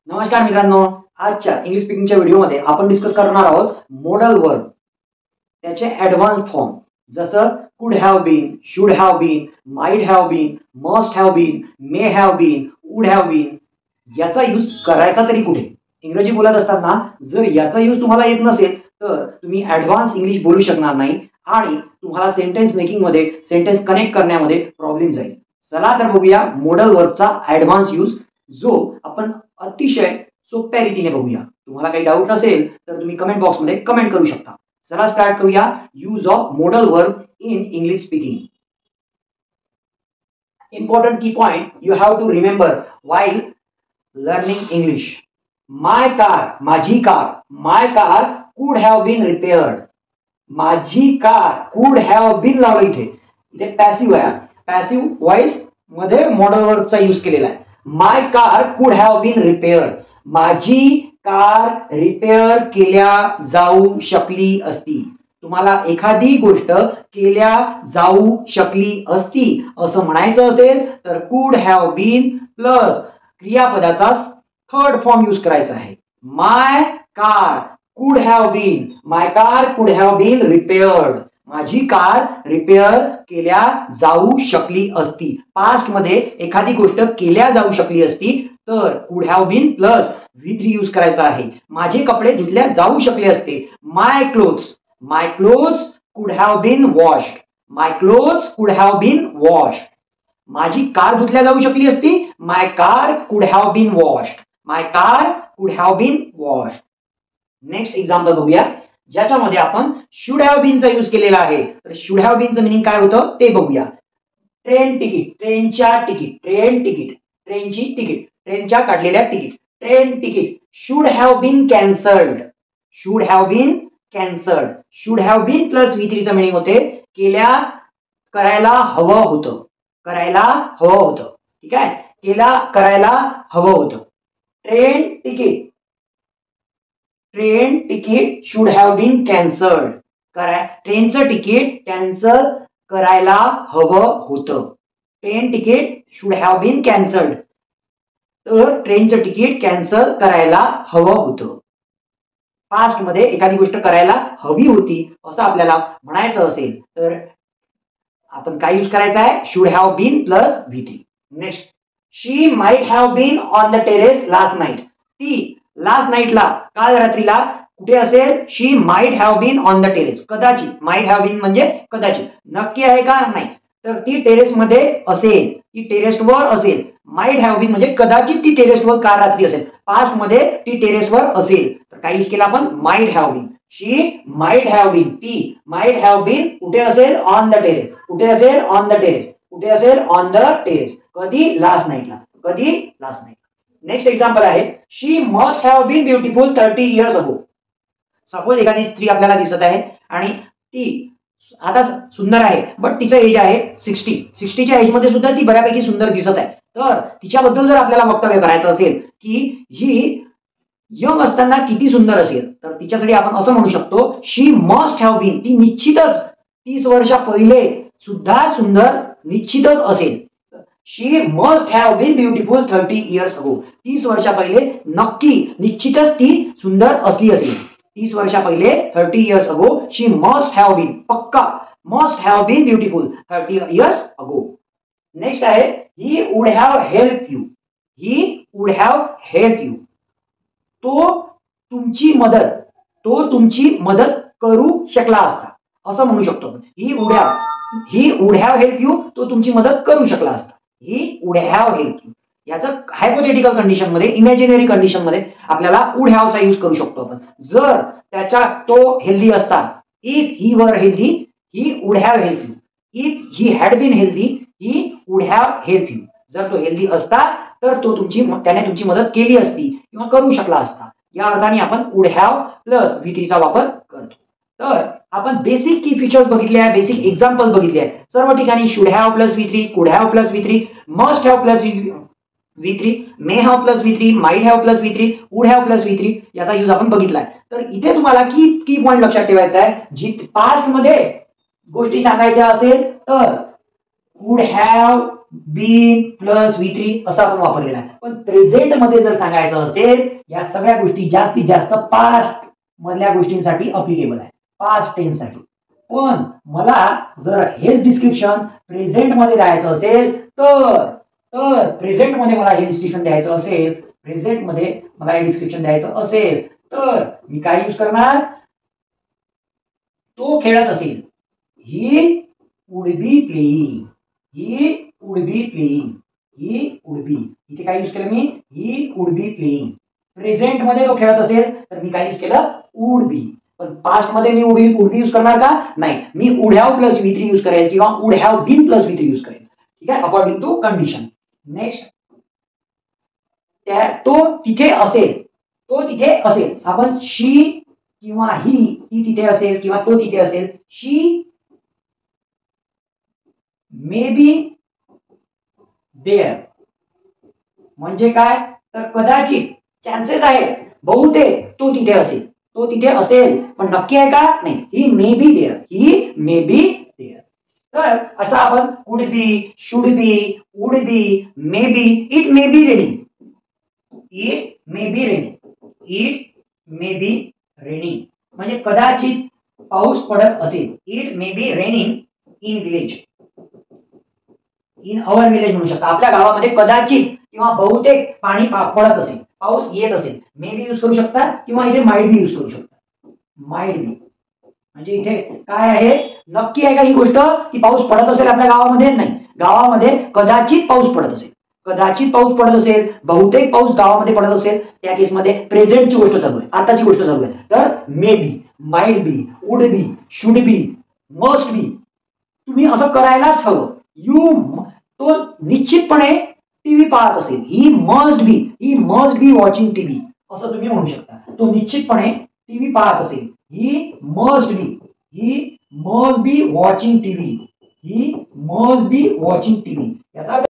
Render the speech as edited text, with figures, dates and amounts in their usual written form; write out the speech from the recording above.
नमस्कार मित्रांनो, आजच्या इंग्लिश स्पीकिंगच्या व्हिडिओमध्ये आपण डिस्कस करणार आहोत मॉडल वर्ब, त्याचे ॲडव्हान्स फॉर्म जसं could have been, should have been, might have been, must have been, may have been, would have been. याचा यूज करायचा तरी कुठे? इंग्रजी बोलत असताना जर याचा यूज तुम्हाला येत नसेल तर तुम्ही ॲडव्हान्स इंग्लिश बोलू शकणार नाही आणि तुम्हाला सेंटेन्स मेकिंग मध्ये, सेंटेन्स कनेक्ट करण्यामध्ये प्रॉब्लेम जाईल. चला तर बघूया मॉडल वर्बचा ॲडव्हान्स यूज, जो आपण अतिशय सोप्या रीतीने बघूया. तुम्हाला काही डाऊट नसेल तर तुम्ही कमेंट बॉक्स मध्ये कमेंट करू शकता. चला स्टार्ट करूया use of modal verb in English speaking. Important key point you have to remember while learning English. My car, माझी car. My car could have been repaired. माझी कार could have been लावलं इथे passive आहे. Passive voice मध्ये model वर्बचा use केलेला आहे. My car could have been repaired. माझी car repair केल्या जाऊ शकली असती. तुम्हाला एखादी गोष्ट केल्या जाऊ शकली असती असं म्हणायचं असेल तर कुड हॅव बीन प्लस क्रियापदाचा थर्ड फॉर्म यूज करायचा आहे. My car could have been, my car could have been repaired. माझी कार रिपेअर केल्या जाऊ शकली असती. पास्ट मध्ये एखादी गोष्ट केल्या जाऊ शकली असती तर could have been plus V3 use करायचा आहे. माझे कपडे धुतल्या जाऊ शकले असते. My clothes, my clothes could have been washed. My clothes could have been washed. माझी कार धुतल्या जाऊ शकली असती. My car could have been washed. My car could have been washed. Next example बघूया ज्याच्यामध्ये आपण शुड हॅव बीनचा यूज केलेला आहे. तर शुड हॅव बीनचं मिनिंग काय होतं ते बघूया. ट्रेन तिकीट, ट्रेनच्या तिकीट, ट्रेन तिकीट, ट्रेनची तिकीट, ट्रेनच्या काढलेल्या ticket, train ticket should have been cancelled. Should have been cancelled. Should have been plus V3 चं मिनिंग होते केल्या, करायला हवं होतं. करायला हवं होतं. ठीक आहे, करायला हवं होतं. Train ticket, train ticket should have been cancelled. ट्रेनचं तिकीट कॅन्सल करायला हवं होतं. Train ticket should have been cancelled. तर ट्रेनचं तिकीट कॅन्सल करायला हवं होतं. पास्ट मध्ये एखादी गोष्ट करायला हवी होती असं आपल्याला म्हणायचं असेल तर आपण काय यूज करायचं आहे? Should have been plus V3. Next, she might have been on the terrace last night. ती लास्ट नाईटला, काल रात्रीला कुठे असेल? She might have been on the terrace. कदाचित, माइट हॅव बीन म्हणजे कदाचित. नक्की आहे का? नाही. तर ती टेरेस मध्ये असेल, ती टेरेसवर असेल. माइट हॅव बीन म्हणजे कदाचित ती टेरेसवर काल रात्री असेल. पास्ट मध्ये ती टेरेसवर असेल तर काय यूज केला आपण? Might have been. She might have been, ती माइट हॅव बीन कुठे असेल? On the terrace. कुठे असेल? On the terrace. कुठे असेल? On the terrace. कधी? लास्ट नाईटला. कधी? Last night. नेक्स्ट एक्झाम्पल आहे she must have been beautiful 30 years ago. Suppose एखादी स्त्री आपल्याला दिसत आहे आणि ती आता सुंदर आहे बट तिचं एज आहे 60. 60च्या एज मध्ये सुद्धा ती बऱ्यापैकी सुंदर दिसत आहे. तर तिच्याबद्दल जर आपल्याला वक्तव्य करायचं असेल की ही यंग असताना किती सुंदर असेल तर तिच्यासाठी आपण असं म्हणू शकतो शी मस्ट हॅव बीन. ती निश्चितच 30 वर्षा पहिले सुद्धा सुंदर निश्चितच असेल. She must have been beautiful 30 years ago. 30 वर्षा पहिले नक्की निश्चितच ती सुंदर असली असेल. 30 वर्षा पहिले 30 years ago she must have been, पक्का must have been beautiful 30 years ago. Next आहे he would have help you. He would have help you. तो तुमची मदत करू शकला असता असं म्हणू शकतो. He would have help you, तो तुमची मदत करू शकला असता. He would have help you. याचं हायपोथेटिकल कंडिशन मध्ये, इमॅजिनरी कंडिशन मध्ये आपल्याला वुड हॅवचा यूज करू शकतो आपण. जर तो हेल्दी असता, इफ ही वर healthy, he would have help you. If he had being healthy, he would have help you. जर तो हेल्दी असता तर त्याने तुमची मदत केली असती किंवा करू शकला असता. या अर्थाने आपण वुड हॅव प्लस V3 चा वापर करतो. तर आपण बेसिक की फीचर्स बघितले आहे, बेसिक एक्झाम्पल बघितले आहे. सर्व ठिकाणी शुड हॅव प्लस V3, कुड have plus V3, must have plus V3, may have plus V3, might have plus V3, would have plus V3 याचा यूज आपण बघितलाय. तर इथे तुम्हाला की पॉइंट लक्षात ठेवायचा आहे, जी पास्ट मध्ये गोष्टी सांगायच्या असेल तर could have been plus V3 असा आपण वापरलेला आहे. पण प्रेझेंट मध्ये जर सांगायचं असेल या सगळ्या गोष्टी जास्तीत जास्त पास्ट मधल्या गोष्टींसाठी अप्लिकेबल आहे, पास्ट टेन्स साठी. पण मला जर हेच डिस्क्रिप्शन प्रेझेंट मध्ये द्यायचं असेल तर प्रेझेंट मध्ये मला हे डिस्क्रिप्शन द्यायचं असेल, प्रेझेंट मध्ये मला हे डिस्क्रिप्शन द्यायचं असेल तर मी काय यूज करणार? तो खेळत असेल, he would be playing, he would be playing, he would be. इथे काय यूज केलं मी? He would be playing. Present मध्ये तो खेळत असेल तर मी काय यूज केलं? Would be. पण पास्ट मध्ये मी वुड बी यूज करणार का? नाही, मी would have plus V3 use करेल किंवा would have been plus V3 use करेल. ठीक आहे, अकॉर्डिंग टू कंडिशन. नेक्स्ट, तो तिथे असेल, तो तिथे असेल. आपण शी किंवा ही तिथे असेल किंवा तो तिथे असेल. शी मे बी देअर म्हणजे काय? तर कदाचित, चान्सेस आहेत, बहुतेक तो तिथे असेल, तो तिथे असेल. पण नक्की आहे का? नाही. He may be there, he may be there. तर असं आपण could be, should be, would be, may be, it may be raining, it may be raining, it may be raining म्हणजे कदाचित पाऊस पडत असेल. It may be raining in village, in our village म्हणू शकता. आपल्या गावामध्ये कदाचित किंवा बहुतेक पाणी पडत असेल, पाऊस येत असेल. मे बी यूज करू शकता किंवा इथे माइट बी यूज करू शकता. माइट बी म्हणजे इथे काय आहे? नक्की आहे का ही गोष्ट की पाऊस पडत असेल आपल्या गावामध्ये? नाही, गावामध्ये कदाचित पाऊस पडत असेल, कदाचित पाऊस पडत असेल, बहुतेक पाऊस गावामध्ये पडत असेल. त्या केसमध्ये प्रेझेंटची गोष्ट चालू आहे, आताची गोष्ट चालू आहे. तर may be, might be, would B, should B, must be. तुम्ही असं करायलाच हवं. तो निश्चितपणे टीव्ही पाहत असेल. He must be watching TV असं तुम्ही म्हणू शकता. तो निश्चितपणे टीव्ही पाहत असेल. He must be watching TV, he must be watching TV. याचा